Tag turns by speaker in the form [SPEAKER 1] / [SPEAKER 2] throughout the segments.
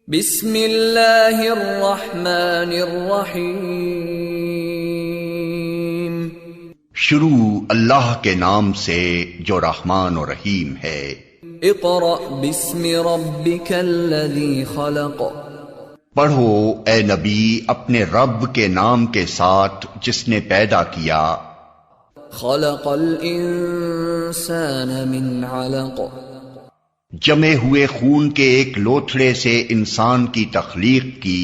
[SPEAKER 1] بسم اللہ الرحمن الرحیم۔
[SPEAKER 2] شروع اللہ کے نام سے جو رحمان و رحیم ہے۔
[SPEAKER 1] اقرأ بسم ربک الذی خلق۔
[SPEAKER 2] پڑھو اے نبی اپنے رب کے نام کے ساتھ جس نے پیدا کیا۔
[SPEAKER 1] خلق الانسان من علق۔
[SPEAKER 2] جمے ہوئے خون کے ایک لوتھڑے سے انسان کی تخلیق کی۔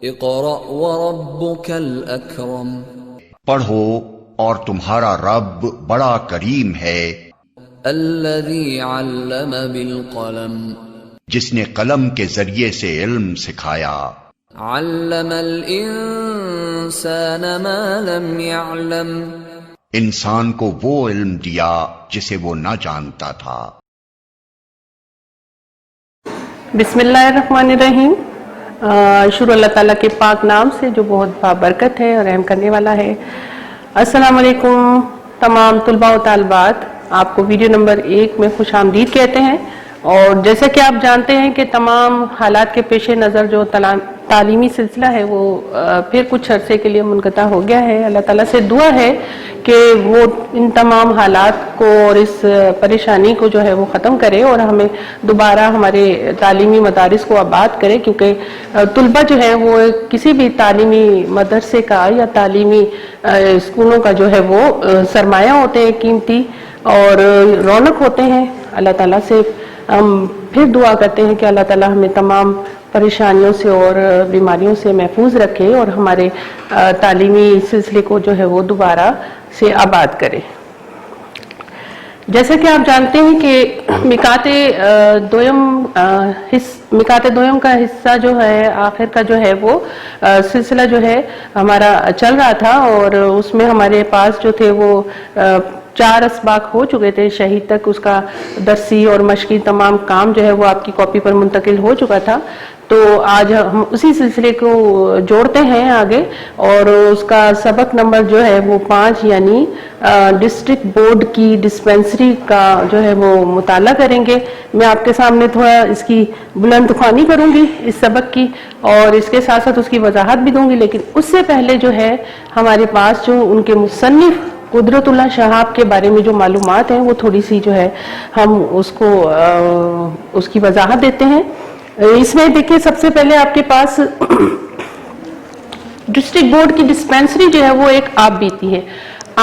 [SPEAKER 1] اقرأ وربک الاکرم۔
[SPEAKER 2] پڑھو اور تمہارا رب بڑا کریم ہے۔
[SPEAKER 1] الذی علم بالقلم۔
[SPEAKER 2] جس نے قلم کے ذریعے سے علم سکھایا۔
[SPEAKER 1] علم الانسان ما لم يعلم۔
[SPEAKER 2] انسان کو وہ علم دیا جسے وہ نہ جانتا تھا۔
[SPEAKER 3] بسم اللہ الرحمن الرحیم۔ شروع اللہ تعالیٰ کے پاک نام سے جو بہت بابرکت ہے اور رحم کرنے والا ہے۔ السلام علیکم تمام طلباء و طالبات، آپ کو ویڈیو نمبر 1 میں خوش آمدید کہتے ہیں۔ اور جیسا کہ آپ جانتے ہیں کہ تمام حالات کے پیش نظر جو تعلیمی سلسلہ ہے وہ پھر کچھ عرصے کے لیے منقطع ہو گیا ہے۔ اللہ تعالیٰ سے دعا ہے کہ وہ ان تمام حالات کو اور اس پریشانی کو جو ہے وہ ختم کرے اور ہمیں دوبارہ ہمارے تعلیمی مدارس کو آباد کرے، کیونکہ طلبہ جو ہے وہ کسی بھی تعلیمی مدرسے کا یا تعلیمی اسکولوں کا جو ہے وہ سرمایہ ہوتے ہیں، قیمتی اور رونق ہوتے ہیں۔ اللہ تعالیٰ سے ہم پھر دعا کرتے ہیں کہ اللہ تعالیٰ ہمیں تمام پریشانیوں سے اور بیماریوں سے محفوظ رکھے اور ہمارے تعلیمی سلسلے کو جو ہے وہ دوبارہ سے آباد کرے۔ جیسا کہ آپ جانتے ہیں کہ مکات دویم کا حصہ جو ہے آخر کا جو ہے وہ سلسلہ جو ہے ہمارا چل رہا تھا، اور اس میں ہمارے پاس جو تھے وہ 4 اسباق ہو چکے تھے شہید تک۔ اس کا درسی اور مشقی تمام کام جو ہے وہ آپ کی کاپی پر منتقل ہو چکا تھا۔ تو آج ہم اسی سلسلے کو جوڑتے ہیں آگے، اور اس کا سبق نمبر جو ہے وہ 5 یعنی ڈسٹرکٹ بورڈ کی ڈسپنسری کا جو ہے وہ مطالعہ کریں گے۔ میں آپ کے سامنے تھوڑا اس کی بلند خوانی کروں گی اس سبق کی، اور اس کے ساتھ ساتھ اس کی وضاحت بھی دوں گی، لیکن اس سے پہلے جو ہے ہمارے پاس جو ان کے مصنف قدرت اللہ شہاب کے بارے میں جو معلومات ہیں وہ تھوڑی سی جو ہے ہم اس کی وضاحت دیتے ہیں۔ اس میں دیکھیں، سب سے پہلے آپ کے پاس ڈسٹرکٹ بورڈ کی ڈسپنسری جو ہے وہ ایک آپ بیتی ہے۔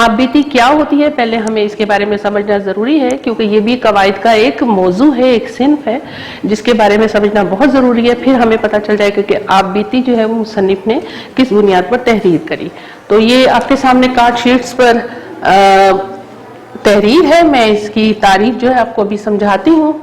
[SPEAKER 3] آپ بیتی کیا ہوتی ہے پہلے ہمیں اس کے بارے میں سمجھنا ضروری ہے، کیونکہ یہ بھی قواعد کا ایک موضوع ہے، ایک صنف ہے جس کے بارے میں سمجھنا بہت ضروری ہے۔ پھر ہمیں پتہ چل جائے گا کہ آپ بیتی جو ہے وہ مصنف نے کس بنیاد پر تحریر کری۔ تو یہ آپ کے سامنے کارڈ شیٹس پر تحریر ہے، میں اس کی تعریف جو ہے آپ کو ابھی سمجھاتی ہوں۔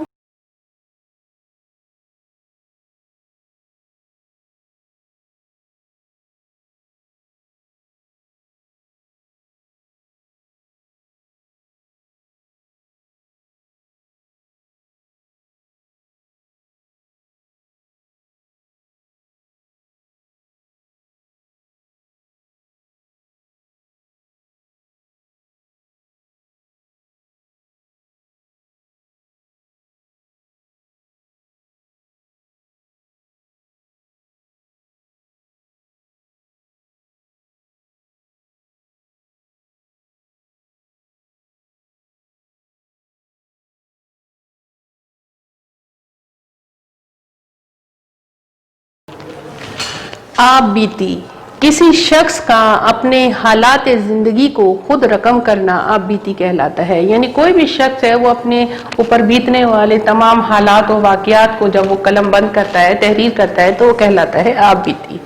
[SPEAKER 3] آپ بیتی کسی شخص کا اپنے حالات زندگی کو خود رقم کرنا آپ بیتی کہلاتا ہے۔ یعنی کوئی بھی شخص ہے وہ اپنے اوپر بیتنے والے تمام حالات و واقعات کو جب وہ قلم بند کرتا ہے، تحریر کرتا ہے، تو وہ کہلاتا ہے آپ بیتی۔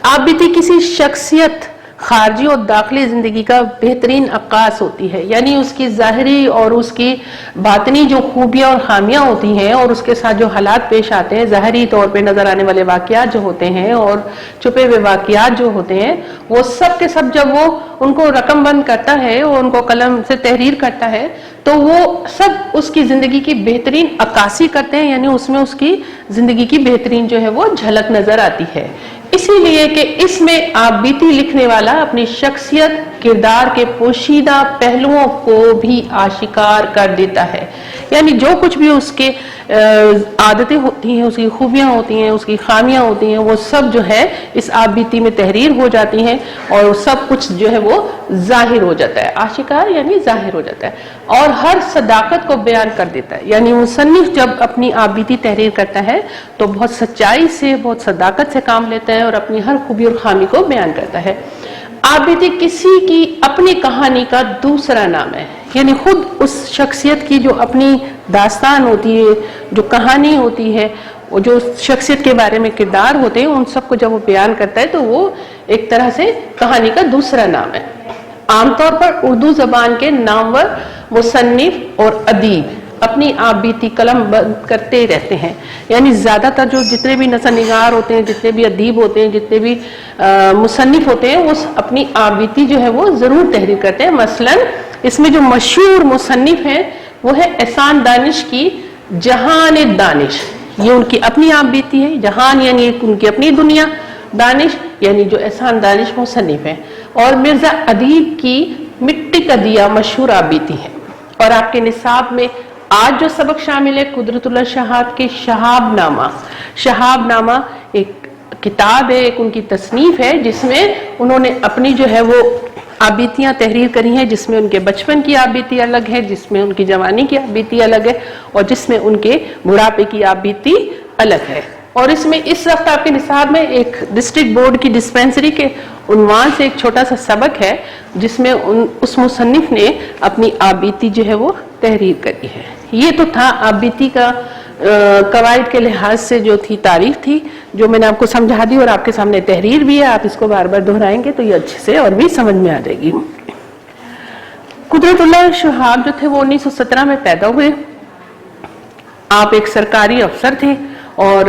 [SPEAKER 3] آپ بیتی کسی شخصیت خارجی اور داخلی زندگی کا بہترین عکاس ہوتی ہے، یعنی اس کی ظاہری اور اس کی باطنی جو خوبیاں اور خامیاں ہوتی ہیں اور اس کے ساتھ جو حالات پیش آتے ہیں، ظاہری طور پہ نظر آنے والے واقعات جو ہوتے ہیں اور چھپے ہوئے واقعات جو ہوتے ہیں، وہ سب کے سب جب وہ ان کو رقم بند کرتا ہے اور ان کو قلم سے تحریر کرتا ہے تو وہ سب اس کی زندگی کی بہترین عکاسی کرتے ہیں، یعنی اس میں اس کی زندگی کی بہترین جو ہے وہ جھلک نظر آتی ہے۔ اسی لیے کہ اس میں آپ بیتی لکھنے والا اپنی شخصیت کردار کے پوشیدہ پہلوؤں کو بھی آشکار کر دیتا ہے، یعنی جو کچھ بھی اس کے عادتیں ہوتی ہیں، اس کی خوبیاں ہوتی ہیں، اس کی خامیاں ہوتی ہیں، وہ سب جو ہے اس آپ بیتی میں تحریر ہو جاتی ہیں اور سب کچھ جو ہے وہ ظاہر ہو جاتا ہے، آشکار یعنی ظاہر ہو جاتا ہے، اور ہر صداقت کو بیان کر دیتا ہے۔ یعنی مصنف جب اپنی آپ بیتی تحریر کرتا ہے تو بہت سچائی سے، بہت صداقت سے کام لیتا ہے اور اپنی ہر خوبی اور خامی کو بیان کرتا ہے۔ آپ بیتی کسی کی اپنی کہانی کا دوسرا نام ہے، یعنی خود اس شخصیت کی جو اپنی داستان ہوتی ہے، جو کہانی ہوتی ہے، وہ جو شخصیت کے بارے میں کردار ہوتے ہیں، ان سب کو جب وہ بیان کرتا ہے تو وہ ایک طرح سے کہانی کا دوسرا نام ہے۔ عام طور پر اردو زبان کے نامور مصنف اور ادیب اپنی آپ بیتی قلم بند کرتے ہی رہتے ہیں، یعنی زیادہ تر جو جتنے بھی نثر نگار ہوتے ہیں، جتنے بھی ادیب ہوتے ہیں، جتنے بھی مصنف ہوتے ہیں، وہ اپنی آپ بیتی جو ہے وہ ضرور تحریر کرتے ہیں۔ مثلا اس میں جو مشہور مصنف ہیں وہ ہے احسان دانش کی جہان دانش، یہ ان کی اپنی آپ بیتی ہے۔ جہان یعنی ان کی اپنی دنیا، دانش یعنی جو احسان دانش مصنف ہیں، اور مرزا ادیب کی مٹی کا دیا مشہور آپ بیتی ہے۔ اور آپ کے نصاب میں آج جو سبق شامل ہے قدرت اللہ شہاد کے شہاب نامہ، شہاب نامہ ایک کتاب ہے، ایک ان کی تصنیف ہے جس میں انہوں نے اپنی جو ہے وہ آبیتیاں تحریر کری ہیں، جس میں ان کے بچپن کی آبیتی الگ ہے، جس میں ان کی جوانی کی آبیتی الگ ہے، اور جس میں ان کے بڑھاپے کی آبیتی الگ ہے۔ اور اس میں اس وقت آپ کے نصاب میں ایک ڈسٹرکٹ بورڈ کی ڈسپینسری کے عنوان سے ایک چھوٹا سا سبق ہے جس میں اس مصنف نے اپنی آبیتی جو ہے وہ تحریر کری ہے۔ یہ تو تھا آبیتی کا قواعد کے لحاظ سے جو تھی تعریف تھی، جو میں نے آپ کو سمجھا دی، اور آپ کے سامنے تحریر بھی ہے، آپ اس کو بار بار دہرائیں گے تو یہ اچھے سے اور بھی سمجھ میں آ جائے گی۔ قدرت اللہ شہاب جو تھے وہ 1917 میں پیدا ہوئے۔ آپ ایک سرکاری افسر تھے اور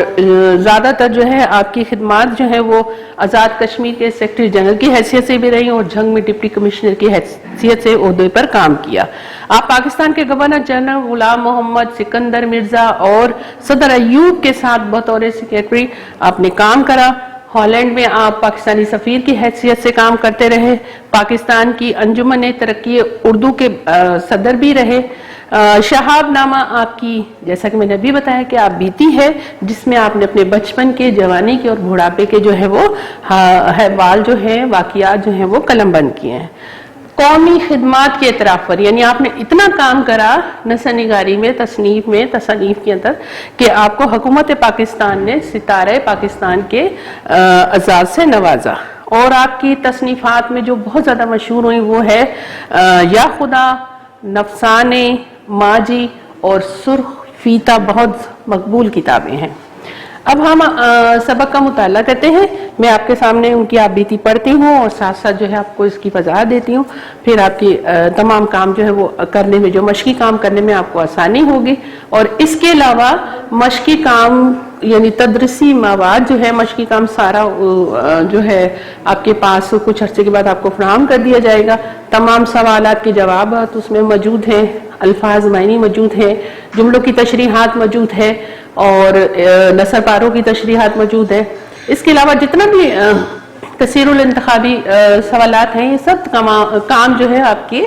[SPEAKER 3] زیادہ تر جو ہے آپ کی خدمات جو ہے وہ آزاد کشمیر کے سیکرٹری جنرل کی حیثیت سے بھی رہی اور جنگ میں ڈپٹی کمشنر کی حیثیت سے عہدے پر کام کیا۔ آپ پاکستان کے گورنر جنرل غلام محمد سکندر مرزا اور صدر ایوب کے ساتھ بطور سیکرٹری آپ نے کام کرا۔ ہالینڈ میں آپ پاکستانی سفیر کی حیثیت سے کام کرتے رہے، پاکستان کی انجمن ترقی اردو کے صدر بھی رہے۔ شہاب نامہ آپ کی، جیسا کہ میں نے ابھی بتایا کہ آپ بیتی ہے جس میں آپ نے اپنے بچپن کے، جوانی کے اور بڑھاپے کے جو ہے وہ احوال جو ہیں، واقعات جو ہیں وہ قلم بند کیے ہیں۔ قومی خدمات کے اعتراف پر، یعنی آپ نے اتنا کام کرا نثر نگاری میں، تصنیف میں، تصانیف کے اندر، کہ آپ کو حکومت پاکستان نے ستارہ پاکستان کے اعزاز سے نوازا۔ اور آپ کی تصنیفات میں جو بہت زیادہ مشہور ہوئی وہ ہے یا خدا، نفسانے، ماجی اور سرخ فیتا، بہت مقبول کتابیں ہیں۔ اب ہم سبق کا مطالعہ کرتے ہیں۔ میں آپ کے سامنے ان کی آپ بیتی پڑھتی ہوں اور ساتھ ساتھ جو ہے آپ کو اس کی وضاحت دیتی ہوں، پھر آپ کی تمام کام جو ہے وہ کرنے میں، جو مشقی کام کرنے میں آپ کو آسانی ہوگی۔ اور اس کے علاوہ مشقی کام یعنی تدریسی مواد جو ہے، مشقی کام سارا جو ہے آپ کے پاس کچھ عرصے کے بعد آپ کو فراہم کر دیا جائے گا۔ تمام سوالات کے جوابات اس میں موجود ہیں، الفاظ معنی موجود ہیں، جملوں کی تشریحات موجود ہے اور نثر پاروں کی تشریحات موجود ہے۔ اس کے علاوہ جتنا بھی کثیر الانتخابی سوالات ہیں، یہ سب کام جو ہے آپ کے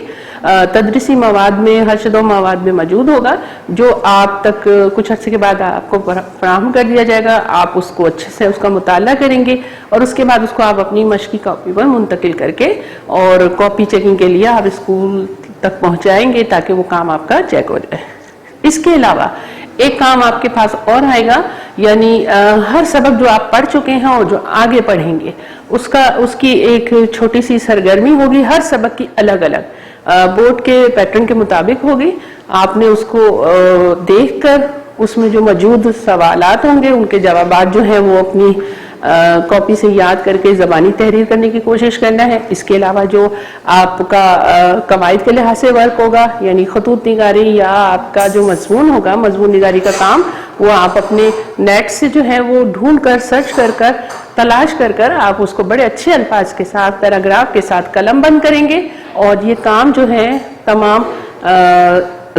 [SPEAKER 3] تدریسی مواد میں، حرشد و مواد میں موجود ہوگا، جو آپ تک کچھ عرصے کے بعد آپ کو فراہم کر دیا جائے گا۔ آپ اس کو اچھے سے اس کا مطالعہ کریں گے اور اس کے بعد اس کو آپ اپنی مشقی کاپی پر منتقل کر کے اور کاپی چیکنگ کے لیے آپ اسکول تک پہنچائیں گے تاکہ وہ کام آپ کا چیک ہو جائے۔ اس کے علاوہ ایک کام آپ کے پاس اور آئے گا، یعنی ہر سبق جو آپ پڑھ چکے ہیں اور جو آگے پڑھیں گے اس کی ایک چھوٹی سی سرگرمی ہوگی، ہر سبق کی الگ الگ بورڈ کے پیٹرن کے مطابق ہوگی۔ آپ نے اس کو دیکھ کر اس میں جو موجود سوالات ہوں گے ان کے جوابات جو ہیں وہ اپنی کاپی سے یاد کر کے زبانی تحریر کرنے کی کوشش کرنا ہے۔ اس کے علاوہ جو آپ کا قواعد کے لحاظ سے ورک ہوگا، یعنی خطوط نگاری یا آپ کا جو مضمون ہوگا، مضمون نگاری کا کام، وہ آپ اپنے نیٹ سے جو ہے وہ ڈھونڈ کر، سرچ کر کر، تلاش کر کر آپ اس کو بڑے اچھے الفاظ کے ساتھ، پیراگراف کے ساتھ قلم بند کریں گے۔ اور یہ کام جو ہے تمام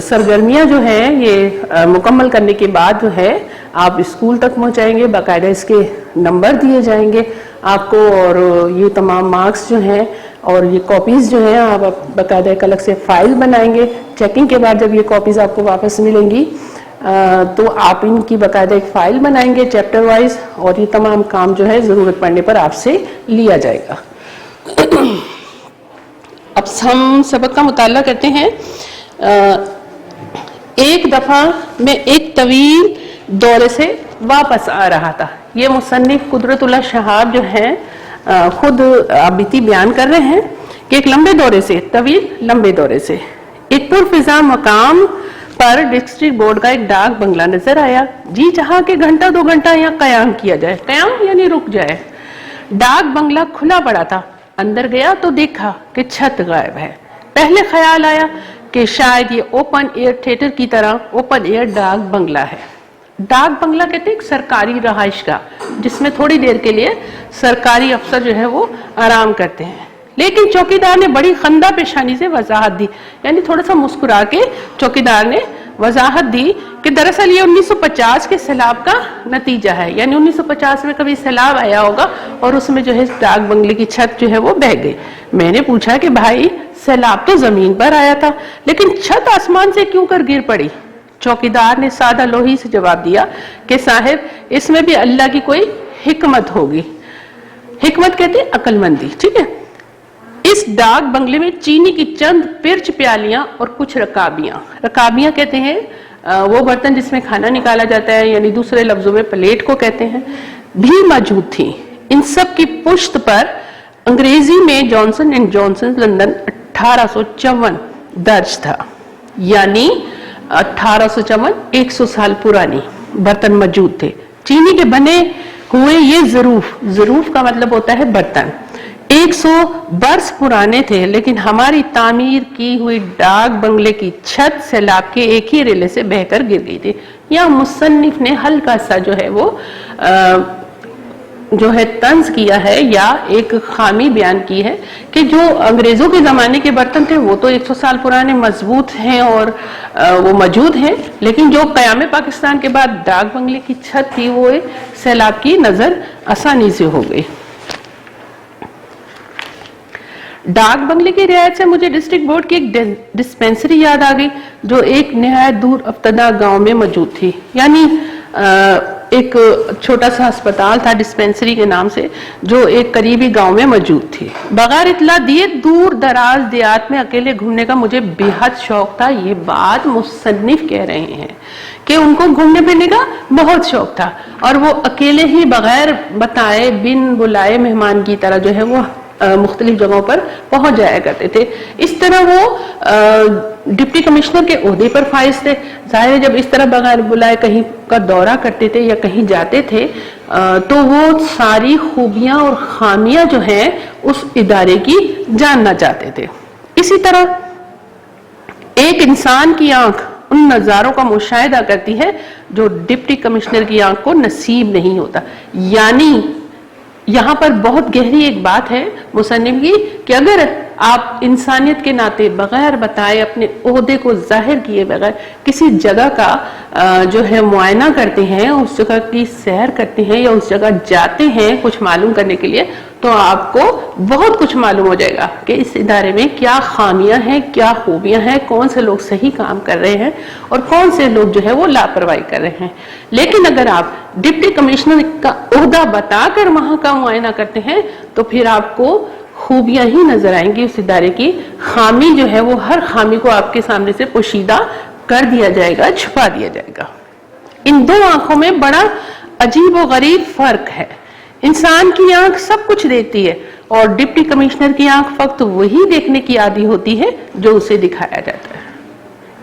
[SPEAKER 3] सरगर्मियां जो है ये मुकम्मल करने के बाद जो है आप स्कूल तक पहुंचाएंगे, बाकायदा इसके नंबर दिए जाएंगे आपको, और ये तमाम मार्क्स जो हैं और ये कॉपीज जो हैं आप बाकायदा एक अलग से फाइल बनाएंगे। चेकिंग के बाद जब ये कॉपीज आपको वापस मिलेंगी तो आप इनकी बाकायदा एक फाइल बनाएंगे चैप्टर वाइज, और ये तमाम काम जो है जरूरत पड़ने पर आपसे लिया जाएगा। अब हम सबक का मुताला करते हैं। एक दफा मैं एक तवील दौरे से वापस आ रहा था। ये मुसन्निफ कुदरतुल्लाह शहाब जो हैं खुद बीती बयान कर रहे हैं कि एक लंबे दौरे से, तवील लंबे दौरे से, एक पुरफिजा मकाम पर डिस्ट्रिक्ट बोर्ड का एक डाक बंगला नजर आया। जी चाहा कि घंटा 2 घंटा यहाँ कयाम किया जाए, कयाम यानी रुक जाए। डाक बंगला खुला पड़ा था। अंदर गया तो देखा कि छत गायब है। पहले ख्याल आया कि शायद ये ओपन एयर थिएटर की तरह ओपन एयर डाक बंगला है। डाक बंगला कहते हैं एक सरकारी रहाइश का, जिसमें थोड़ी देर के लिए सरकारी अफसर जो है वो आराम करते हैं। लेकिन चौकीदार ने बड़ी खंदा पेशानी से वजाहत दी, यानी थोड़ा सा मुस्कुरा के चौकीदार ने वजाहत दी कि दरअसल ये 1950 के सैलाब का नतीजा है, यानी 1950 में कभी सैलाब आया होगा और उसमें जो है डाक बंगले की छत जो है वो बह गई। मैंने पूछा कि भाई सैलाब तो जमीन पर आया था, लेकिन छत आसमान से क्यों कर गिर पड़ी? चौकीदार ने सादा लोही से जवाब दिया कि साहिब इसमें भी अल्लाह की कोई हिकमत होगी। हिकमत कहते हैं अक्लमंदी, ठीक है। इस डाक बंगले में चीनी की चंद पिर्च प्यालियां और कुछ रकाबियां कहते हैं वो बर्तन जिसमें खाना निकाला जाता है, यानी दूसरे लफ्जों में प्लेट को कहते हैं, भी मौजूद थी। इन सब की पुश्त पर अंग्रेजी में जॉनसन एंड जॉनसन लंदन 1854 दर्ज था, यानी 1854 100 साल पुरानी बर्तन मौजूद थे। चीनी के बने हुए ये ज़रूफ का मतलब होता है बर्तन 100 बरस पुराने थे, लेकिन हमारी तामीर की हुई डाक बंगले की छत सैलाब के एक ही रेले से बहकर गिर गई थी। यहाँ मुसन्निफ ने हल्का सा जो है वो जो है तंज किया है या एक खामी बयान की है कि जो अंग्रेजों के जमाने के बर्तन थे वो तो 100 साल पुराने मजबूत हैं और वो मौजूद हैं, लेकिन जो क़याम पाकिस्तान के बाद डाक बंगले की छत थी वो सैलाब की नजर आसानी से हो गई। डाक बंगले की रियायत से मुझे डिस्ट्रिक्ट बोर्ड की एक डिस्पेंसरी याद आ गई जो एक निहायत दूर अब्तदा गांव में मौजूद थी, यानी एक छोटा सा अस्पताल था डिस्पेंसरी के नाम से जो एक करीबी गांव में मौजूद थी। बगैर इतला दिए दूर दराज देहात में अकेले घूमने का मुझे बेहद शौक था। ये बात मुसन्निफ कह रहे हैं कि उनको घूमने फिरने का बहुत शौक था और वो अकेले ही बगैर बताए बिन बुलाए मेहमान की तरह जो है वो मुख्तलिफ जगहों पर पहुंच जाया करते थे। इस तरह वो डिप्टी कमिश्नर के ओहदे पर फाइज थे। जाहिर है जब इस तरह बगैर बुलाए कहीं का दौरा करते थे या कहीं जाते थे तो वो सारी खूबियां और खामियां जो हैं उस इदारे की जानना चाहते थे। इसी तरह एक इंसान की आंख उन नज़ारों का मुशाहिदा करती है जो डिप्टी कमिश्नर की आंख को नसीब नहीं होता। यानी यहाँ पर बहुत गहरी एक बात है मुसन्निफ की कि अगर आप इंसानियत के नाते बगैर बताए अपने ओहदे को जाहिर किए बगैर किसी जगह का जो है मुआयना करते हैं, उस जगह की सैर करते हैं या उस जगह जाते हैं कुछ मालूम करने के लिए, तो आपको बहुत कुछ मालूम हो जाएगा कि इस इदारे में क्या खामियां हैं, क्या खूबियां हैं, कौन से लोग सही काम कर रहे हैं और कौन से लोग जो है वो लापरवाही कर रहे हैं। लेकिन अगर आप डिप्टी कमिश्नर का ओहदा बताकर वहां का मुआयना करते हैं तो फिर आपको खूबियां ही नजर आएंगी उस इदारे की। खामी जो है वो हर खामी को आपके सामने से पोशीदा कर दिया जाएगा, छुपा दिया जाएगा। इन दो आंखों में बड़ा अजीब और गरीब फर्क है। इंसान की आंख सब कुछ देखती है और डिप्टी कमिश्नर की आंख फक्त वही देखने की आदी होती है जो उसे दिखाया जाता है।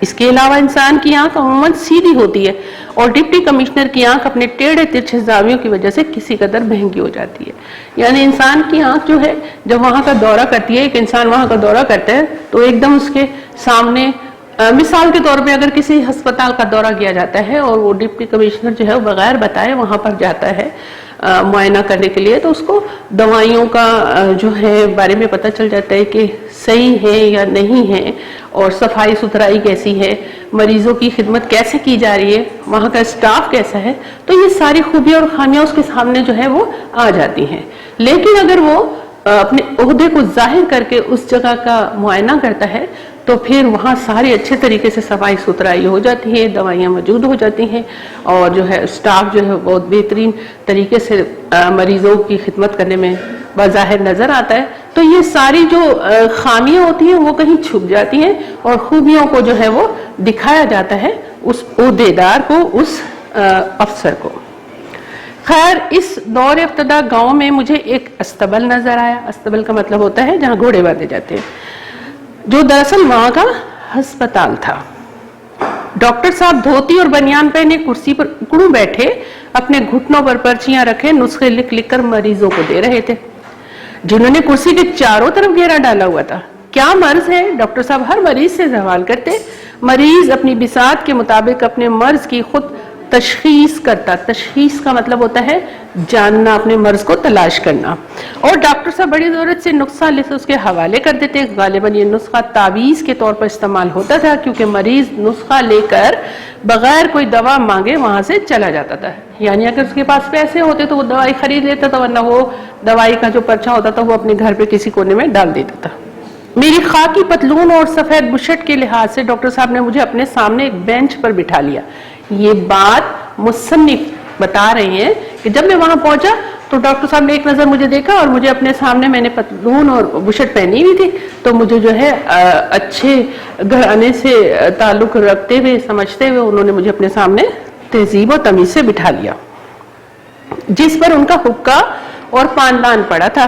[SPEAKER 3] इसके अलावा इंसान की आंख अमूमन सीधी होती है और डिप्टी कमिश्नर की आंख अपने टेढ़े तिरछे जावियों की वजह से किसी कदर महंगी हो जाती है। यानी इंसान की आंख जो है जब वहां का दौरा करती है, एक इंसान वहां का दौरा करता है तो एकदम उसके सामने मिसाल के तौर पे अगर किसी अस्पताल का दौरा किया जाता है और वो डिप्टी कमिश्नर जो है वो बगैर बताए वहां पर जाता है मुआयना करने के लिए, तो उसको दवाइयों का जो है बारे में पता चल जाता है कि सही है या नहीं है, और सफाई सुथराई कैसी है, मरीजों की खिदमत कैसे की जा रही है, वहाँ का स्टाफ कैसा है। तो ये सारी खूबियाँ और खामियाँ उसके सामने जो है वो आ जाती हैं। लेकिन अगर वो अपने ओहदे को जाहिर करके उस जगह का मुआयना करता है तो फिर वहाँ सारी अच्छे तरीके से सफाई सुथराई हो जाती है, दवाइयाँ मौजूद हो जाती हैं, और जो है स्टाफ जो है बहुत बेहतरीन तरीके से मरीजों की खिदमत करने में बज़ाहिर नजर आता है। तो ये सारी जो खामियां होती हैं वो कहीं छुप जाती हैं और खूबियों को जो है वो दिखाया जाता है उस ओहदेदार को, उस अफसर को। खैर, इस दौर इब्तदा गांव में मुझे एक अस्तबल नजर आया। अस्तबल का मतलब होता है जहाँ घोड़े बांधे जाते हैं, जो दरअसल वहां का अस्पताल था। डॉक्टर साहब धोती और बनियान पहने कुर्सी पर उकड़ू बैठे, अपने घुटनों पर पर्चियां रखे नुस्खे लिख लिख कर मरीजों को दे रहे थे, जिन्होंने कुर्सी के चारों तरफ घेरा डाला हुआ था। क्या मर्ज है, डॉक्टर साहब हर मरीज से सवाल करते। मरीज अपनी बिसात के मुताबिक अपने मर्ज की खुद तशखीस करता। तशखीस का मतलब होता है जानना, अपने मर्ज को तलाश करना। और डॉक्टर साहब बड़ी जरूरत से नुस्खा लिख उसके हवाले कर देते। गालिबन ये नुस्खा तावीज़ के तौर पर इस्तेमाल होता था, क्योंकि मरीज नुस्खा लेकर बगैर कोई दवा मांगे वहां से चला जाता था। यानी अगर उसके पास पैसे होते तो वो दवाई खरीद लेता था, वरना वो दवाई का जो पर्चा होता था वो अपने घर पे किसी कोने में डाल देता था। मेरी खाकी पतलून और सफेद बुशर्ट के लिहाज से डॉक्टर साहब ने मुझे अपने सामने एक बेंच पर बिठा लिया। ये बात मुसन्निफ बता रहे हैं कि जब मैं वहां पहुंचा तो डॉक्टर साहब ने एक नजर मुझे देखा और मुझे अपने सामने, मैंने पतलून और बुशर्ट पहनी हुई थी, तो मुझे जो है अच्छे घराने से ताल्लुक रखते हुए, समझते हुए उन्होंने मुझे अपने सामने तहजीब और तमीज से बिठा लिया, जिस पर उनका हुक्का और पानदान पड़ा था।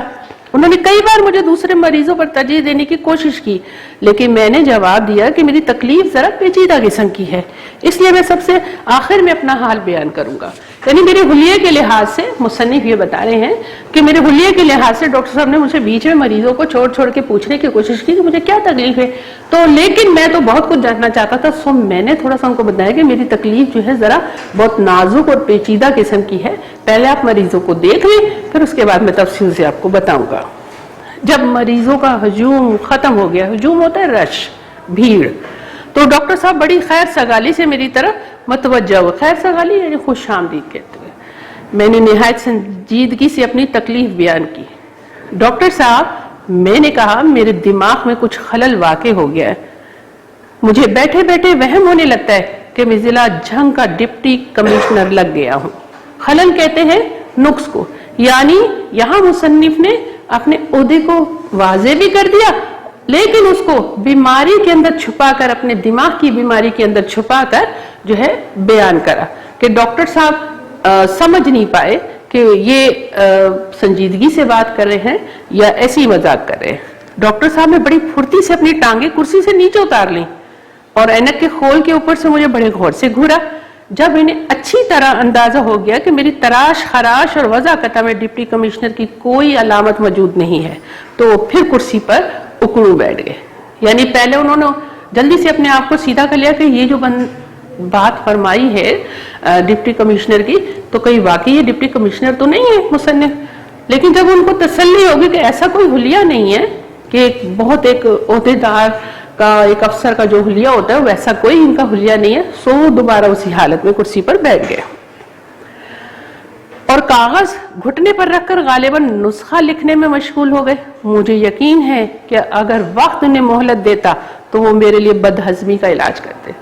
[SPEAKER 3] उन्होंने कई बार मुझे दूसरे मरीजों पर तरजीह देने की कोशिश की, लेकिन मैंने जवाब दिया कि मेरी तकलीफ जरा पेचीदा किस्म की है, इसलिए मैं सबसे आखिर में अपना हाल बयान करूंगा। यानी मेरे हुलिये के लिहाज से, मुसन्निफ ये बता रहे हैं कि मेरे हुलिये के लिहाज से डॉक्टर साहब ने मुझसे बीच में मरीजों को छोड़ छोड़ के पूछने की कोशिश की कि मुझे क्या तकलीफ है। तो लेकिन मैं तो बहुत कुछ जानना चाहता था, सो मैंने थोड़ा सा उनको बताया कि मेरी तकलीफ जो है जरा बहुत नाजुक और पेचीदा किस्म की है, पहले आप मरीजों को देख लें, फिर उसके बाद मैं तफसील से आपको बताऊंगा। जब मरीजों का हजूम खत्म हो गया, हजूम होता है रश, भीड़, तो डॉक्टर साहब बड़ी खैर सगाली से मेरी तरफ मतवज्जा हुए। खैर सगाली यानी खुश आमदीद कहते हुए मैंने निहायत संजीदगी से अपनी तकलीफ बयान की। डॉक्टर साहब, मैंने कहा, मेरे दिमाग में कुछ खलल वाक़े हो गया है। मुझे बैठे बैठे वहम होने लगता है कि मैं जिला झंग का डिप्टी कमिश्नर लग गया हूँ। खलल कहते हैं नुक्स को, यानी यहाँ मुसन्निफ ने अपने ओहदे को वाजे भी कर दिया, लेकिन उसको बीमारी के अंदर छुपाकर, अपने दिमाग की बीमारी के अंदर छुपाकर जो है बयान करा कि डॉक्टर साहब समझ नहीं पाए कि ये संजीदगी से बात कर रहे हैं या ऐसी मजाक कर रहे हैं। डॉक्टर साहब ने बड़ी फुर्ती से अपनी टांगे कुर्सी से नीचे उतार ली और ऐनक के खोल के ऊपर से मुझे बड़े गौर से घूरा। जब इन्हें अच्छी तरह अंदाजा हो गया कि मेरी तराश खराश और वज़ाक़त में डिप्टी कमिश्नर की कोई अलामत मौजूद नहीं है, तो फिर कुर्सी पर उकड़ू बैठ गए। यानी पहले उन्होंने जल्दी से अपने आप को सीधा कर लिया कि ये जो बात फरमाई है डिप्टी कमिश्नर की, तो कहीं वाकई ये डिप्टी कमिश्नर तो नहीं है मुसन्निफ। लेकिन जब उनको तसल्ली होगी कि ऐसा कोई हुलिया नहीं है कि एक ओहदेदार का, एक अफसर का जो हुलिया होता है वैसा कोई इनका हुलिया नहीं है, सो दोबारा उसी हालत में कुर्सी पर बैठ गए और कागज घुटने पर रखकर गालिबन नुस्खा लिखने में मशगूल हो गए। मुझे यकीन है कि अगर वक्त उन्हें मोहलत देता तो वो मेरे लिए बदहजमी का इलाज करते,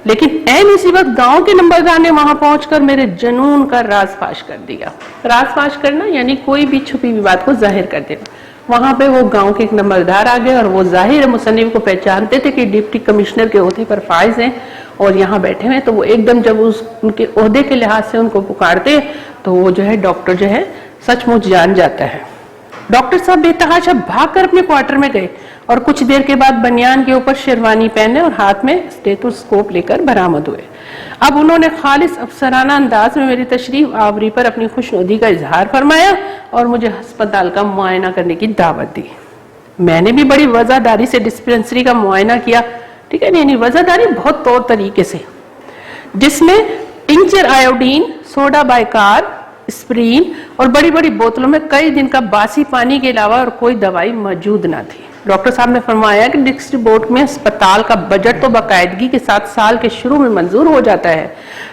[SPEAKER 3] लेकिन ऐन इसी वक्त गांव के नंबरदार ने वहां पहुंचकर मेरे जनून का राज फाश कर दिया। राज फाश करना यानी कोई भी छुपी हुई बात को जाहिर कर देना। वहां पे वो गांव के एक नंबरदार आ गए और वो जाहिर मुसन्निफ को पहचानते थे कि डिप्टी कमिश्नर के ओहदे पर फाइज हैं और यहाँ बैठे हुए, तो वो एकदम जब उनके ओहदे के लिहाज से उनको पुकारते तो वो जो है डॉक्टर जो है सचमुच जान जाता है। डॉक्टर साहब बेतहाशा भागकर अपने क्वार्टर में गए और कुछ देर के बाद बनियान के ऊपर शेरवानी पहने और हाथ में स्टेथोस्कोप लेकर बरामद हुए। अब उन्होंने खालिस अफसराना अंदाज में मेरी तशरीफ आवरी पर अपनी खुशनुदी का इजहार फरमाया और मुझे अस्पताल का मुआयना करने की दावत दी। मैंने भी बड़ी वजादारी से डिस्पेंसरी का मुआयना किया, ठीक है, नहीं वजादारी बहुत तौर तरीके से, जिसमें टिंचर आयोडीन, सोडा बाइकार, اسپرین اور بڑی بڑی بوتلوں میں کئی دن کا باسی پانی کے علاوہ اور کوئی دوائی موجود نہ تھی۔ ڈاکٹر صاحب نے فرمایا کہ ڈسٹریبیوٹ میں اسپتال کا بجٹ تو باقاعدگی کے ساتھ سال کے شروع میں منظور ہو جاتا ہے،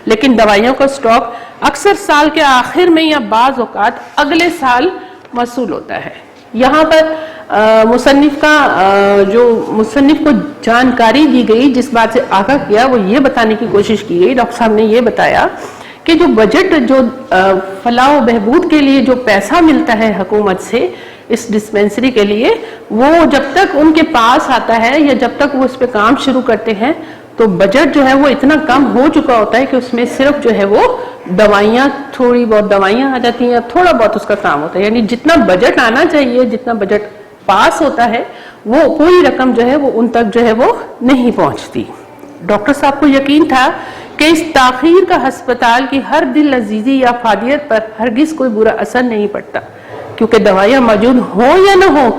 [SPEAKER 3] لیکن دوائیوں کا اسٹاک اکثر سال کے آخر میں یا بعض اوقات اگلے سال موصول ہوتا ہے۔ یہاں پر مصنف کو جانکاری دی گئی، جس بات سے آگاہ کیا وہ یہ بتانے کی کوشش کی گئی۔ ڈاکٹر صاحب نے یہ بتایا کہ جو بجٹ جو فلاح و بہبود کے لیے جو پیسہ ملتا ہے حکومت سے اس ڈسپینسری کے لیے، وہ جب تک ان کے پاس آتا ہے یا جب تک وہ اس پہ کام شروع کرتے ہیں تو بجٹ جو ہے وہ اتنا کم ہو چکا ہوتا ہے کہ اس میں صرف جو ہے وہ دوائیاں، تھوڑی بہت دوائیاں آ جاتی ہیں، تھوڑا بہت اس کا کام ہوتا ہے، یعنی جتنا بجٹ آنا چاہیے، جتنا بجٹ پاس ہوتا ہے، وہ کوئی رقم جو ہے وہ ان تک جو ہے وہ نہیں پہنچتی۔ ڈاکٹر صاحب کو یقین تھا کہ اس تاخیر کا ہسپتال کی ہر دل عزیزی یا افادیت پر ہرگز کوئی برا اثر نہیں پڑتا، کیونکہ دوائیاں موجود ہوں یا نہ ہوں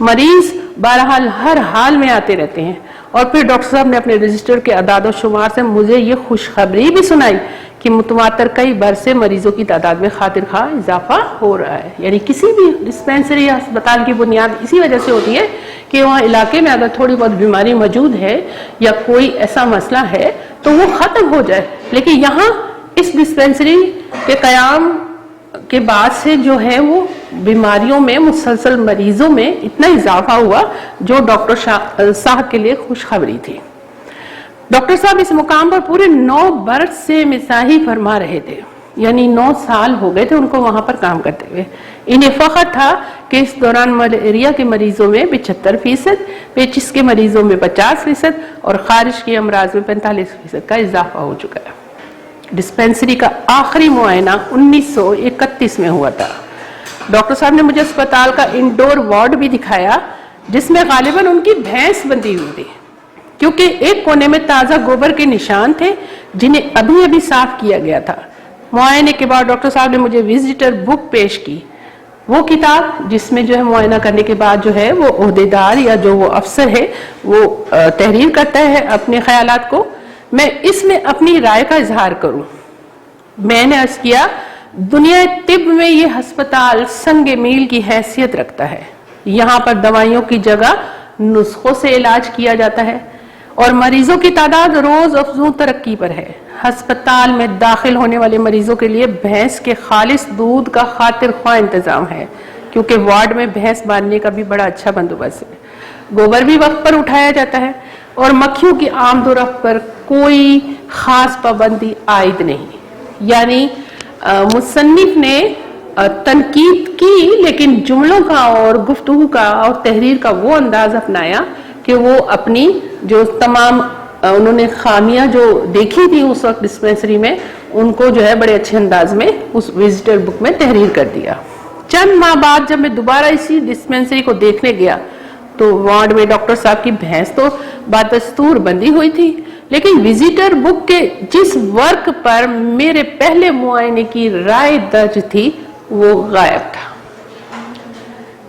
[SPEAKER 3] مریض بہرحال ہر حال میں آتے رہتے ہیں۔ اور پھر ڈاکٹر صاحب نے اپنے رجسٹر کے اعداد و شمار سے مجھے یہ خوشخبری بھی سنائی کہ متواتر کئی برس سے مریضوں کی تعداد میں خاطر خواہ اضافہ ہو رہا ہے۔ یعنی کسی بھی ڈسپینسری یا ہسپتال کی بنیاد اسی وجہ سے ہوتی ہے کہ وہاں علاقے میں اگر تھوڑی بہت بیماری موجود ہے یا کوئی ایسا مسئلہ ہے تو وہ ختم ہو جائے، لیکن یہاں اس ڈسپینسری کے قیام کے بعد سے جو ہے وہ بیماریوں میں مسلسل مریضوں میں اتنا اضافہ ہوا جو ڈاکٹر صاحب کے لیے خوشخبری تھی۔ ڈاکٹر صاحب اس مقام پر پورے 9 برس سے مساحی فرما رہے تھے، یعنی 9 سال ہو گئے تھے ان کو وہاں پر کام کرتے ہوئے۔ انہیں فخر تھا کہ اس دوران ملیریا کے مریضوں میں 75%، پیچس کے مریضوں میں 50% اور خارش کے امراض میں 45% کا اضافہ ہو چکا ہے۔ ڈسپینسری کا آخری معائنہ 1931 میں ہوا تھا۔ ڈاکٹر صاحب نے مجھے اسپتال کا انڈور وارڈ بھی دکھایا جس میں غالباً ان کی بھینس بندھی ہوئی تھی، کیونکہ ایک کونے میں تازہ گوبر کے نشان تھے جنہیں ابھی ابھی صاف کیا گیا تھا۔ معائنے کے بعد ڈاکٹر صاحب نے مجھے وزٹر بک پیش کی، وہ کتاب جس میں جو ہے معائنہ کرنے کے بعد جو ہے وہ عہدیدار یا جو وہ افسر ہے وہ تحریر کرتا ہے اپنے خیالات کو۔ میں اس میں اپنی رائے کا اظہار کروں۔ میں نے عرض کیا، دنیا طب میں یہ ہسپتال سنگ میل کی حیثیت رکھتا ہے۔ یہاں پر دوائیوں کی جگہ نسخوں سے علاج کیا جاتا ہے اور مریضوں کی تعداد روز افزوں ترقی پر ہے۔ ہسپتال میں داخل ہونے والے مریضوں کے لیے بھینس کے خالص دودھ کا خاطر خواہ انتظام ہے، کیونکہ وارڈ میں بھینس باندھنے کا بھی بڑا اچھا بندوبست ہے۔ گوبر بھی وقت پر اٹھایا جاتا ہے اور مکھیوں کی آمد و رفت پر کوئی خاص پابندی عائد نہیں۔ یعنی مصنف نے تنقید کی لیکن جملوں کا اور گفتگو کا اور تحریر کا وہ انداز اپنایا کہ وہ اپنی جو تمام انہوں نے خامیاں جو دیکھی تھی اس وقت ڈسپینسری میں ان کو جو ہے بڑے اچھے انداز میں اس وزٹر بک میں تحریر کر دیا۔ چند ماہ بعد جب میں دوبارہ اسی ڈسپینسری کو دیکھنے گیا تو وارڈ میں ڈاکٹر صاحب کی بھینس تو بدستور بندھی ہوئی تھی، لیکن وزٹر بک کے جس ورک پر میرے پہلے معائنے کی رائے درج تھی وہ غائب تھا۔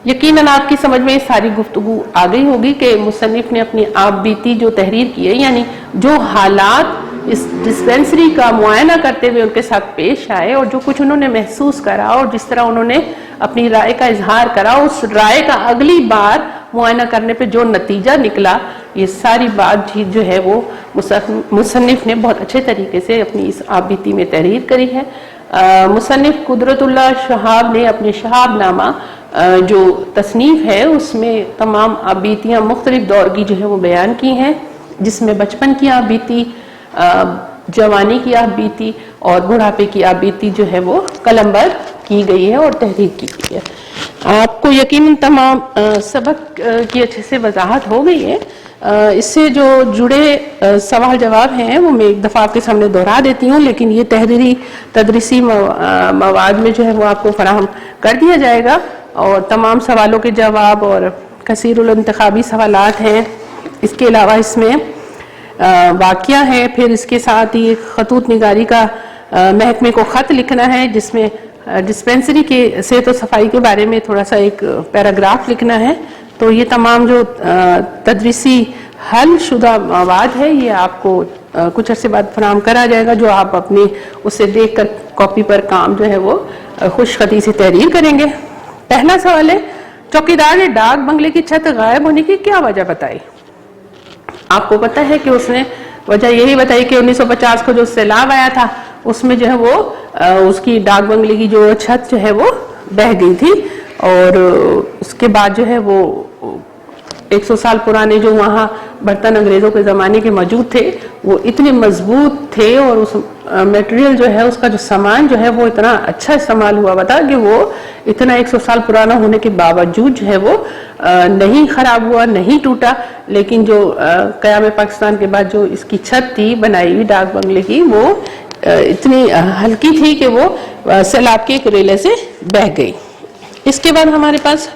[SPEAKER 3] یقیناً آپ کی سمجھ میں ساری گفتگو آ گئی ہوگی کہ مصنف نے اپنی آپ بیتی جو تحریر کی ہے، یعنی جو حالات اس ڈسپینسری کا معائنہ کرتے ہوئے ان کے ساتھ پیش آئے اور جو کچھ انہوں نے محسوس کرا اور جس طرح انہوں نے اپنی رائے کا اظہار کرا، اس رائے کا اگلی بار معائنہ کرنے پہ جو نتیجہ نکلا، یہ ساری بات جو ہے وہ مصنف نے بہت اچھے طریقے سے اپنی اس آپ بیتی میں تحریر کری ہے۔ مصنف قدرت اللہ شہاب نے اپنے شہاب نامہ جو تصنیف ہے اس میں تمام آپ بیتیاں مختلف دور کی جو ہے وہ بیان کی ہیں، جس میں بچپن کی آپ بیتی، جوانی کی آپ بیتی اور بڑھاپے کی آپ بیتی جو ہے وہ قلم بند کی گئی ہے اور تحریر کی گئی ہے۔ آپ کو یقیناً تمام سبق کی اچھے سے وضاحت ہو گئی ہے۔ اس سے جو جڑے سوال جواب ہیں وہ میں ایک دفعہ آپ کے سامنے دہرا دیتی ہوں، لیکن یہ تحریری تدریسی مواد میں جو ہے وہ آپ کو فراہم کر دیا جائے گا، اور تمام سوالوں کے جواب اور کثیر الانتخابی سوالات ہیں۔ اس کے علاوہ اس میں واقعہ ہے، پھر اس کے ساتھ ہی خطوط نگاری کا محکمے کو خط لکھنا ہے جس میں ڈسپینسری کے صحت و صفائی کے بارے میں تھوڑا سا ایک پیراگراف لکھنا ہے۔ تو یہ تمام جو تدریسی حل شدہ مواد ہے یہ آپ کو کچھ عرصے بعد فراہم کرا جائے گا، جو آپ اپنے اسے دیکھ کر کاپی پر کام جو ہے وہ खुशखती से तहरीर करेंगे। पहला सवाल है, चौकीदार ने डाक बंगले की छत गायब होने की क्या वजह बताई? आपको पता है कि उसने वजह यही बताई कि 1950 को जो सैलाब आया था उसमें जो है वो उसकी डाक बंगले की जो छत जो है वो बह गई थी, और उसके बाद जो है वो 100 साल पुराने जो वहाँ बर्तन अंग्रेजों के ज़माने के मौजूद थे वो इतने मजबूत थे, और उस मटेरियल जो है उसका जो सामान जो है वो इतना अच्छा इस्तेमाल हुआ था कि वो इतना 100 साल पुराना होने के बावजूद जो है वो नहीं खराब हुआ, नहीं टूटा। लेकिन जो क़याम पाकिस्तान के बाद जो इसकी छत थी बनाई हुई डाक बंगले की, वो इतनी हल्की थी कि वो सैलाब के एक रेले से बह गई। इसके बाद हमारे पास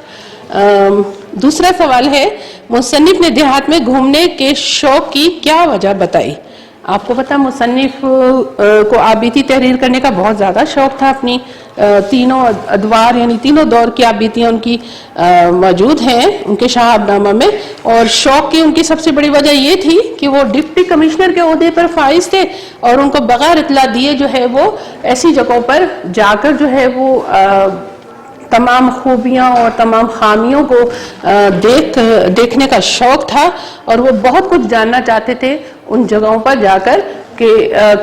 [SPEAKER 3] दूसरा सवाल है, मुसन्निफ ने देहात में घूमने के शौक की क्या वजह बताई? आपको पता मुसन्निफ को आबीती तहरीर करने का बहुत ज़्यादा शौक था। अपनी तीनों अदवार यानी तीनों दौर की आबीतियाँ उनकी मौजूद हैं उनके शहाबनामा में, और शौक की उनकी सबसे बड़ी वजह ये थी कि वो डिप्टी कमिश्नर के ओहदे पर फाइज थे, और उनको बगैर इतला दिए जो है वो ऐसी जगहों पर जाकर जो है वो तमाम खूबियाँ और तमाम खामियों को देखने का शौक था, और वो बहुत कुछ जानना चाहते थे उन जगहों पर जाकर कि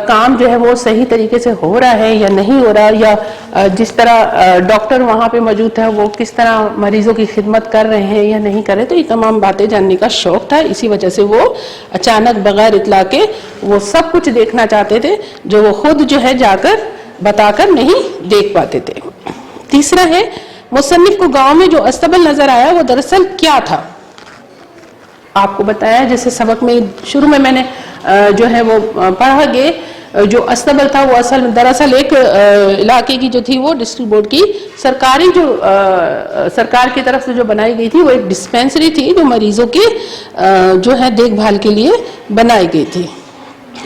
[SPEAKER 3] काम जो है वो सही तरीके से हो रहा है या नहीं हो रहा, या जिस तरह डॉक्टर वहाँ पे मौजूद था वो किस तरह मरीजों की खिदमत कर रहे हैं या नहीं कर रहे। तो ये तमाम बातें जानने का शौक था, इसी वजह से वो अचानक बगैर इतला के वो सब कुछ देखना चाहते थे जो वो खुद जो है जाकर बताकर नहीं देख पाते थे। तीसरा है, मुसन्निफ को गांव में जो अस्तबल नजर आया वो दरअसल क्या था? आपको बताया जैसे सबक में शुरू में मैंने जो है वो पढ़ा कि जो अस्तबल था वो दरअसल एक इलाके की जो थी वो डिस्ट्रिक्ट बोर्ड की सरकारी जो सरकार की तरफ से जो बनाई गई थी वो एक डिस्पेंसरी थी जो मरीजों की जो है देखभाल के लिए बनाई गई थी।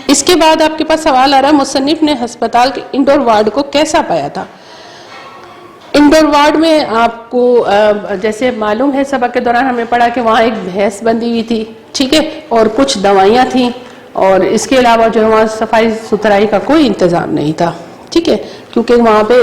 [SPEAKER 3] इसके बाद आपके पास सवाल आ रहा है, मुसन्निफ ने अस्पताल के इंडोर वार्ड को कैसा पाया था? इंडोर वार्ड में आपको जैसे मालूम है सबक के दौरान हमें पढ़ा कि वहाँ एक भैंस बंधी हुई थी, ठीक है, और कुछ दवाइयाँ थी, और इसके अलावा जो है वहाँ सफाई सुथराई का कोई इंतज़ाम नहीं था, ठीक है, क्योंकि वहाँ पे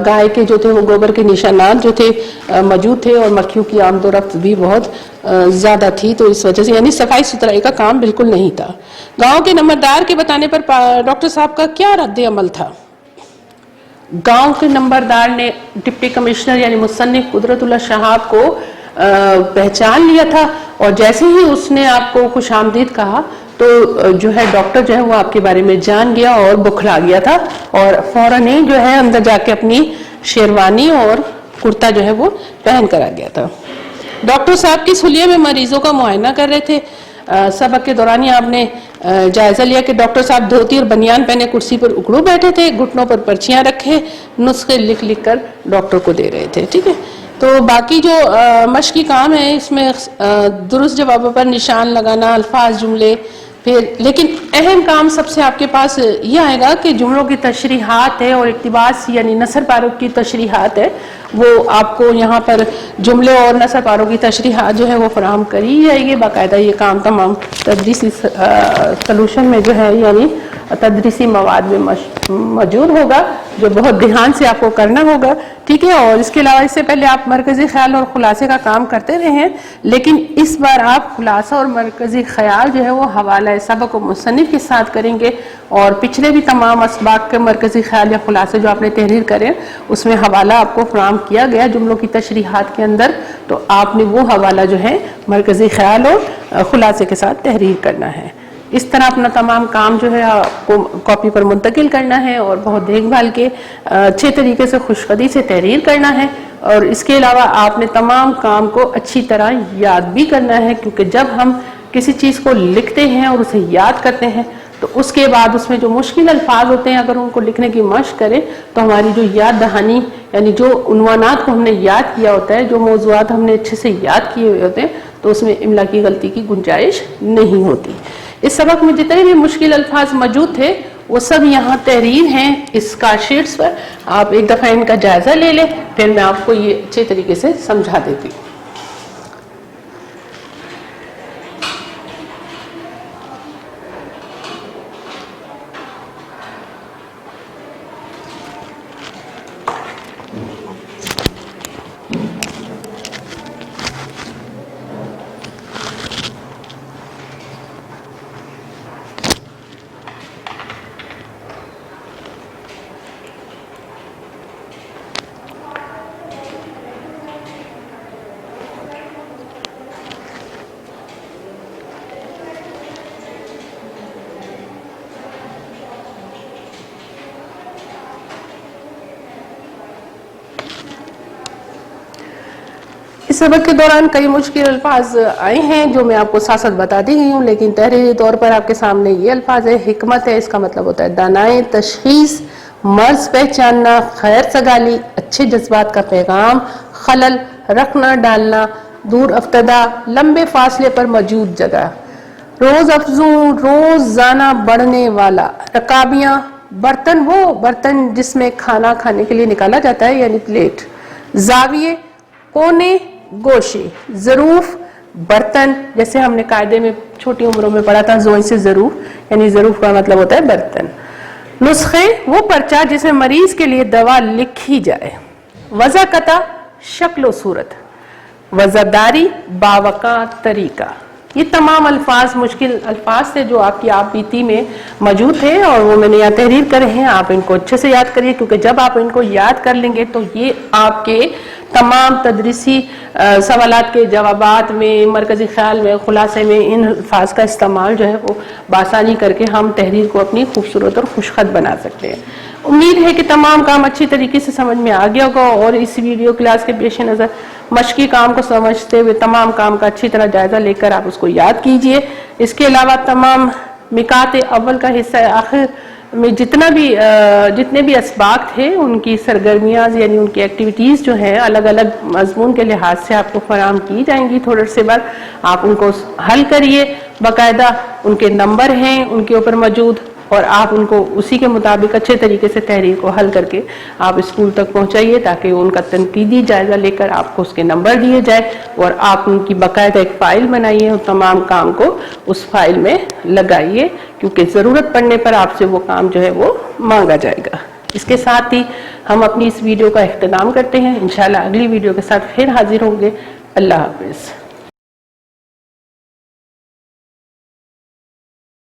[SPEAKER 3] गाय के जो थे वो गोबर के निशानात जो थे मौजूद थे, और मक्खियों की आमदोरफ्त भी बहुत ज़्यादा थी, तो इस वजह से यानी सफाई सुथराई का काम बिल्कुल नहीं था। गाँव के नंबरदार के बताने पर डॉक्टर साहब का क्या रद्द अमल था? गांव के नंबरदार ने डिप्टी कमिश्नर यानी मुसन्निफ कुदरतुल्लाह शहाब को पहचान लिया था, और जैसे ही उसने आपको खुशामदीद कहा तो जो है डॉक्टर जो है वो आपके बारे में जान गया और बुखला गया था, और फौरन ही जो है अंदर जाके अपनी शेरवानी और कुर्ता जो है वो पहन कर आ गया था। डॉक्टर साहब की सुलिया में मरीजों का मुआयना कर रहे थे। सबक के दौरान ही आपने जायजा लिया कि डॉक्टर साहब धोती और बनियान पहने कुर्सी पर उकड़ू बैठे थे, घुटनों पर पर्चियां रखे नुस्खे लिख लिख कर डॉक्टर को दे रहे थे, ठीक है। तो बाकी जो मश्की काम है इसमें दुरुस्त जवाबों पर निशान लगाना, अल्फाज, जुमले, फिर लेकिन अहम काम सबसे आपके पास ये आएगा कि जुमलों की तशरीहात है और इक्तिबास यानी नसर पारों की तशरीहात है, वो आपको यहाँ पर जुमले और नसर पारों की तशरीहात जो है वो फराहम करी जाएगी। बाकायदा ये काम तमाम तदरीसी सलूशन में जो है यानी तदरीसी मवाद में मौजूद होगा, जो बहुत ध्यान से आपको करना होगा, ठीक है। और इसके अलावा इससे पहले आप मरकजी ख्याल और खुलासे का काम करते रहे हैं, लेकिन इस बार आप खुलासा और मरकजी ख्याल जो है वो हवाला सबक और मुसन्निफ के साथ करेंगे, और पिछले भी तमाम असबाक के मरकजी ख्याल या खुलासे जो आपने तहरीर करें उसमें हवाला आपको फराहम किया गया जुमलों की तशरीहात के अंदर, तो आपने वो हवाला जो है मरकजी ख्याल और खुलासे के साथ तहरीर करना है। इस तरह अपना तमाम काम जो है आपको कॉपी पर मुंतकिल करना है और बहुत देखभाल के अच्छे तरीके से खुशकदी से तहरीर करना है। और इसके अलावा आपने तमाम काम को अच्छी तरह याद भी करना है, क्योंकि जब हम किसी चीज़ को लिखते हैं और उसे याद करते हैं तो उसके बाद उसमें जो मुश्किल अल्फाज होते हैं अगर उनको लिखने की मशक करें तो हमारी जो याद दहानी यानी जो उन्वानात को हमने याद किया होता है, जो मौज़ूआत हमने अच्छे से याद किए हुए होते हैं, तो उसमें इमला की गलती की गुंजाइश नहीं होती। इस सबक में जितने भी मुश्किल अल्फाज मौजूद थे वो सब यहाँ तहरीर हैं इस कार्ड शीट्स पर। आप एक दफ़ा इनका जायज़ा ले लें, फिर मैं आपको ये अच्छे तरीके से समझा देती हूँ। سبق کے دوران کئی مشکل الفاظ آئے ہیں جو میں آپ کو ساتھ ساتھ بتا دی ہوں، لیکن تحریری طور پر آپ کے سامنے یہ الفاظ ہے۔ حکمت ہے، اس کا مطلب ہوتا ہے دانائی، تشخیص، مرض پہچاننا، خیر سگالی، اچھے جذبات کا پیغام، خلل، رکھنا ڈالنا، دور افتادہ، لمبے فاصلے پر موجود جگہ، روز افزوں، روزانہ بڑھنے والا، رکابیاں، برتن، وہ برتن جس میں کھانا کھانے کے لیے نکالا جاتا ہے یعنی پلیٹ، زاویے، کونے، گوشے، ظروف، برتن، جیسے ہم نے قاعدے میں چھوٹی عمروں میں پڑھا تھا زوئیں سے ظروف، یعنی ظروف کا مطلب ہوتا ہے برتن، نسخے، وہ پرچہ جس میں مریض کے لیے دوا لکھی جائے، وضع قطع، شکل و صورت، وضعداری، باوقار طریقہ۔ یہ تمام الفاظ مشکل الفاظ تھے جو آپ کی آپ بیتی میں موجود تھے اور وہ میں نے یہاں تحریر کرے ہیں۔ آپ ان کو اچھے سے یاد کریے، کیونکہ جب آپ ان کو یاد کر لیں گے تو یہ آپ کے تمام تدریسی سوالات کے جوابات میں، مرکزی خیال میں، خلاصے میں ان الفاظ کا استعمال جو ہے وہ بآسانی کر کے ہم تحریر کو اپنی خوبصورت اور خوشخط بنا سکتے ہیں۔ امید ہے کہ تمام کام اچھی طریقے سے سمجھ میں آ گیا ہوگا، اور اس ویڈیو کلاس کے پیش نظر مشقی کام کو سمجھتے ہوئے تمام کام کا اچھی طرح جائزہ لے کر آپ اس کو یاد کیجئے۔ اس کے علاوہ تمام مقاط اول کا حصہ آخر میں جتنے بھی اسباق تھے ان کی سرگرمیاں یعنی ان کی ایکٹیویٹیز جو ہیں الگ الگ مضمون کے لحاظ سے آپ کو فراہم کی جائیں گی۔ تھوڑے سے بعد آپ ان کو حل کریے، باقاعدہ ان کے نمبر ہیں ان کے اوپر موجود، اور آپ ان کو اسی کے مطابق اچھے طریقے سے تحریر کو حل کر کے آپ اسکول تک پہنچائیے، تاکہ ان کا تنقیدی جائزہ لے کر آپ کو اس کے نمبر دیے جائے، اور آپ ان کی باقاعدہ ایک فائل بنائیے اور تمام کام کو اس فائل میں لگائیے، کیونکہ ضرورت پڑنے پر آپ سے وہ کام جو ہے وہ مانگا جائے گا۔ اس کے ساتھ ہی ہم اپنی اس ویڈیو کا اختتام کرتے ہیں۔ انشاءاللہ اگلی ویڈیو کے ساتھ پھر حاضر ہوں گے۔ اللہ حافظ۔